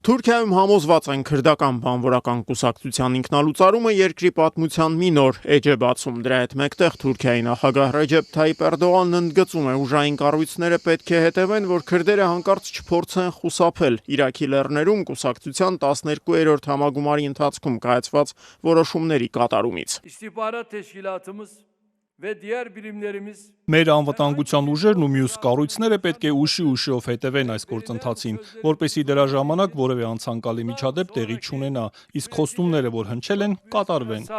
Թուրքիայում համոզված են քրդական բանվորական կուսակցության ինքնալուծարումը երկրի պատմության մի նոր էջ է բացում։ Դրա հետ մեկտեղ Թուրքիայի նախագահ Ռեջեփ Թայիփ Էրդողանն ընդգծում է, ուժային կառույցները պետք է հետևեն, որ քրդերը հանկարծ չփորձեն խուսափել։ Իրաքի լեռներում կուսակցության 12-րդ համագումարի ընթացքում կայացված որոշումների կատարումից։ Մեր անվտանգության ուժերն ու մյուս կառույցները պետք է ուշիով հետևեն այս գործընթացին, որպեսզի դրա ժամանակ որևէ անցանկալի միջադեպ տեղի չունենա, իսկ խոստումները, որ հնչել են, կատարվեն։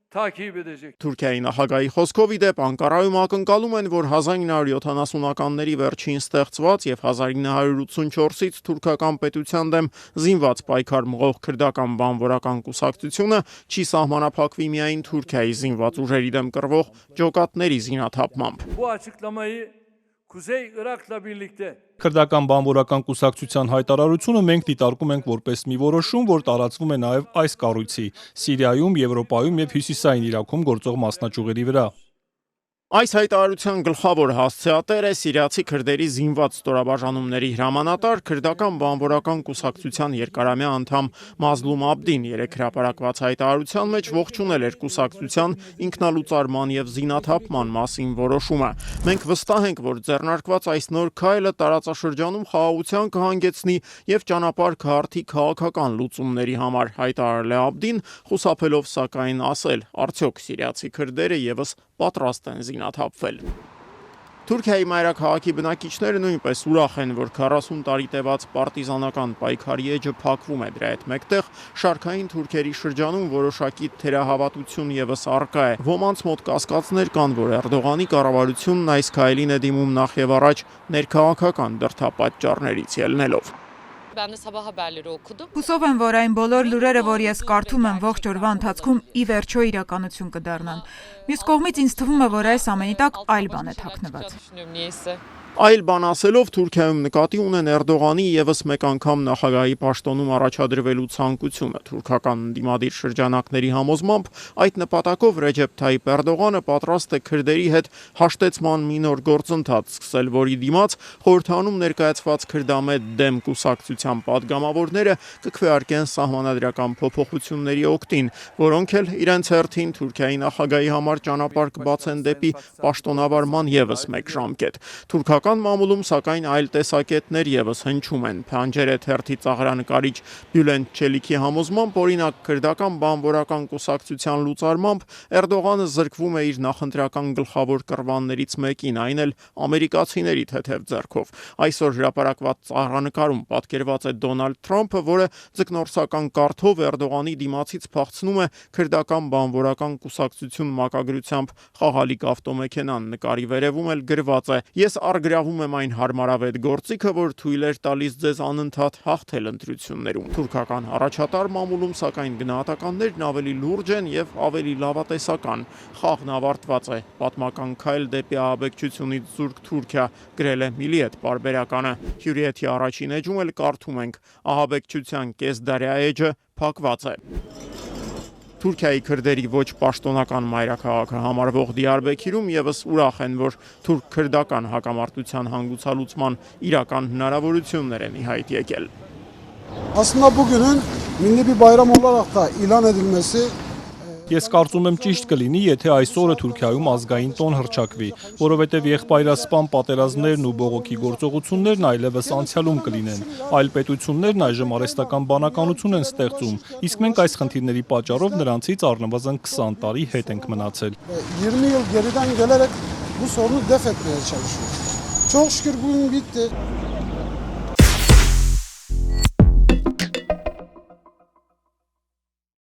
Թուրքիայի նախագահի խոսքով ի դեպ Անկարայում ակնկալում են, որ 1970-ականների վերջին ստեղծված եւ 1984-ից թուրքական պետության դեմ զինված պայքար մղող քրդական բանվորական կուսակցությունը չի սահմանափակվի միայն Թուրքիայի զինված ուժերի դեմ կռվող ջոկատների զինաթափմամբ։ Քրդական բանվորական կուսակցության հայտարարությունը մենք դիտարկում ենք որպես մի որոշում, որ տարածվում է նաև այս կառույցի Սիրիայում, Եվրոպայում եւ Հյուսիսային Իրաքում գործող մասնաճյուղերի վրա։ Այս հայտարարության գլխավոր հասցեատերը սիրիացի քրդերի զինված ստորաբաժանումների հրամանատար քրդական բանվորական կուսակցության երկարամյա անդամ Մազլում Աբդին երեք հրապարակված հայտարարության մեջ ողջունել էր կուսակցության ինքնալուծարման եւ զինաթափման մասին որոշումը։ Մենք վստահ ենք, որ ձեռնարկված այս նոր քայլը տարածաշրջանում խաղաղության կհանգեցնի եւ ճանապարհ կհարթի քաղաքական լուծումների համար, հայտարարել է Աբդին, խուսափելով սակայն ասել, արդյոք սիրիացի քրդերը եւս պատրաստ են զինաթափվել։ Թուրքիայի մայրաքաղաքի բնակիչները նույնպես ուրախ են, որ 40 տարի տևած պարտիզանական պայքարի էջը փակվում է։ Դրա հետ մեկտեղ շարքային թուրքերի շրջանում որոշակի թերահավատություն եւս առկա է։ Ոմանց մոտ կասկածներ կան, որ Էրդողանի կառավարությունն այս քայլին է դիմում նախ եւ առաջ ներքաղաքական դրդապատճառներից ելնելով։ Հուսով եմ, որ այն բոլոր լուրերը, որ ես կարդում եմ ողջ օրվա ընթացքում, ի վերջո իրականություն կդառնան։ Մյուս կողմից ինձ թվում է, որ այս ամենի տակ այլ բան է թաքնված։ Այլ բան ասելով Թուրքիայում նկատի ունեն Էրդողանի եւս մեկ անգամ նախագահի պաշտոնում առաջադրվելու ցանկությունը։ Թուրքական ընդդիմադիր շրջանակների համոզմամբ այդ նպատակով Ռեջեփ Թայիփ Էրդողանը պատրաստ է քրդերի հետ հաշտեցման մի նոր գործընթաց սկսել, որի դիմաց խորհրդանում ներկայացված քրդամետ դեմ կուսակցության падգամավորները կքվեարկեն սահմանադրական փոփոխությունների օգտին, որոնք էլ իրենց հերթին Թուրքիայի նախագահի համար ճանապարհ կբացեն դեպի պաշտոնավարման եւս մեկ ժամկետ։ Թուրքական մամուլում սակայն այլ տեսակետներ եւս հնչում են։ Փանջերը թերթի ծաղրանկարիչ Բյուլենտ Չելիքի համոզմամբ, օրինակ քրդական բանվորական կուսակցության լուծարմամբ Էրդողանը զրկվում է իր նախընտրական գլխավոր կռվաններից մեկին, այն էլ ամերիկացիների թեթև ձեռքով։ Այսօր հրապարակված ծաղրանկարում պատկերված է Դոնալդ Թրամփը, որը ձկնորսական կարթով Էրդողանի դիմացից փախցնում է քրդական բանվորական կուսակցություն մակագրությամբ խաղալիք ավտոմեքենան։ Նկարի վերևում էլ գրված է. Ես արգրավում եմ այն հարմարավետ գործիքը, որ թույլ էր տալիս ձեզ անընդհատ հաղթել ընտրություններում։ Թուրքական առաջատար մամուլում սակայն գնահատականներն ավելի լուրջ են եւ ավելի լավատեսական։ Խաղն ավարտված է։ Պատմական քայլ դեպի ահաբեկչությունից զուրկ Թուրքիա, գրել է Միլիետ պարբերականը։ Հյուրիեթի առաջին էջում էլ կարդում ենք. ահաբեկչության կեսդարյա էջը փակված է։ Թուրքիայի քրդերի ոչ պաշտոնական մայրաքաղաքը համարվող Դիարբեքիրում եւս ուրախ են, որ թուրք-քրդական հակամարտության հանգուցալուծման իրական հնարավորություններ են ի հայտ եկել։ Aslında bugünün milli bir bayram olarak da ilan edilmesi Ես կարծում եմ ճիշտ կլինի, եթե այս օրը Թուրքիայում ազգային տոն հռչակվի, որովհետև եղբայրասպան պատերազմներն ու բողոքի գործողություններն այլևս անցյալում կլինեն։ Այլ պետություններն այժմ արհեստական բանականություն են ստեղծում, իսկ մենք այս խնդիրների պատճառով նրանցից առնվազն 20 տարի հետ ենք մնացել։ 20 yıl geriden gelerek bu sorunu def etmeye çalışıyoruz. Çok şükür bugün bitti.